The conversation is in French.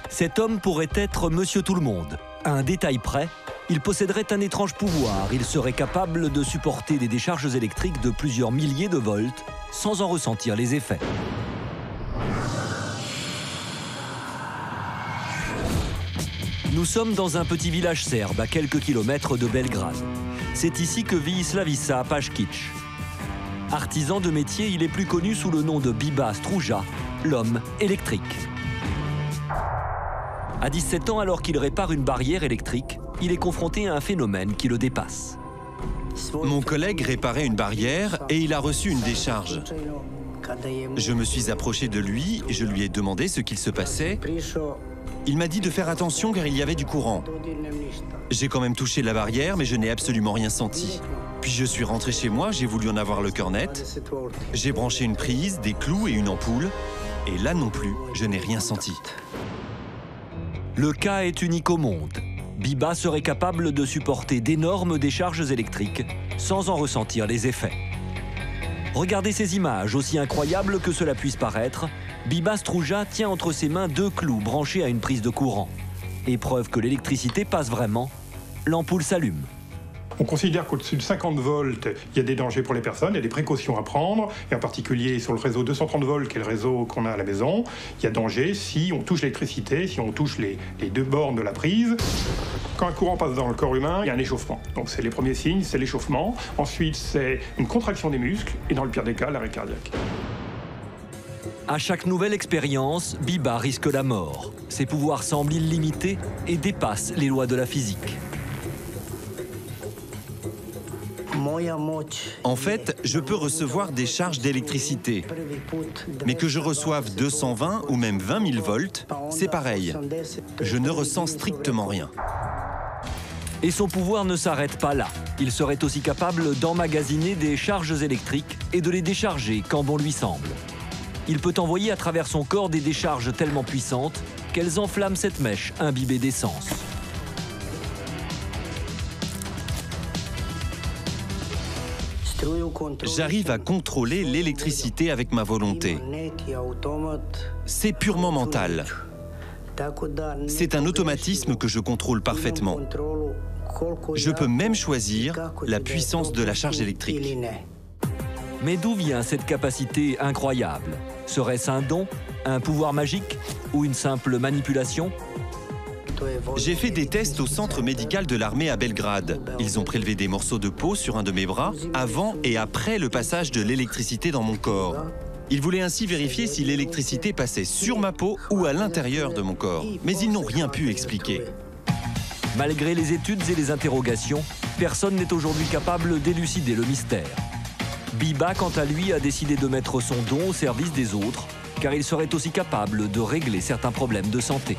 Cet homme pourrait être Monsieur Tout-le-Monde. À un détail près, il posséderait un étrange pouvoir. Il serait capable de supporter des décharges électriques de plusieurs milliers de volts sans en ressentir les effets. Nous sommes dans un petit village serbe à quelques kilomètres de Belgrade. C'est ici que vit Slaviša Paškić. Artisan de métier, il est plus connu sous le nom de Biba Struja, l'homme électrique. À 17 ans, alors qu'il répare une barrière électrique, il est confronté à un phénomène qui le dépasse. Mon collègue réparait une barrière et il a reçu une décharge. Je me suis approché de lui et je lui ai demandé ce qu'il se passait. Il m'a dit de faire attention car il y avait du courant. J'ai quand même touché la barrière, mais je n'ai absolument rien senti. Puis je suis rentré chez moi, j'ai voulu en avoir le cœur net. J'ai branché une prise, des clous et une ampoule. Et là non plus, je n'ai rien senti. Le cas est unique au monde. Biba serait capable de supporter d'énormes décharges électriques sans en ressentir les effets. Regardez ces images, aussi incroyables que cela puisse paraître. Biba Struja tient entre ses mains 2 clous branchés à une prise de courant. Et preuve que l'électricité passe vraiment, l'ampoule s'allume. On considère qu'au-dessus de 50 volts, il y a des dangers pour les personnes, il y a des précautions à prendre, et en particulier sur le réseau 230 volts, qui est le réseau qu'on a à la maison, il y a danger si on touche l'électricité, si on touche les 2 bornes de la prise. Quand un courant passe dans le corps humain, il y a un échauffement. Donc c'est les premiers signes, c'est l'échauffement. Ensuite, c'est une contraction des muscles, et dans le pire des cas, l'arrêt cardiaque. À chaque nouvelle expérience, Biba risque la mort. Ses pouvoirs semblent illimités et dépassent les lois de la physique. En fait, je peux recevoir des charges d'électricité. Mais que je reçoive 220 ou même 20 000 volts, c'est pareil. Je ne ressens strictement rien. Et son pouvoir ne s'arrête pas là. Il serait aussi capable d'emmagasiner des charges électriques et de les décharger quand bon lui semble. Il peut envoyer à travers son corps des décharges tellement puissantes qu'elles enflamment cette mèche imbibée d'essence. J'arrive à contrôler l'électricité avec ma volonté. C'est purement mental. C'est un automatisme que je contrôle parfaitement. Je peux même choisir la puissance de la charge électrique. Mais d'où vient cette capacité incroyable? Serait-ce un don, un pouvoir magique ou une simple manipulation? J'ai fait des tests au centre médical de l'armée à Belgrade. Ils ont prélevé des morceaux de peau sur un de mes bras avant et après le passage de l'électricité dans mon corps. Ils voulaient ainsi vérifier si l'électricité passait sur ma peau ou à l'intérieur de mon corps. Mais ils n'ont rien pu expliquer. Malgré les études et les interrogations, personne n'est aujourd'hui capable d'élucider le mystère. Biba, quant à lui, a décidé de mettre son don au service des autres, car il serait aussi capable de régler certains problèmes de santé.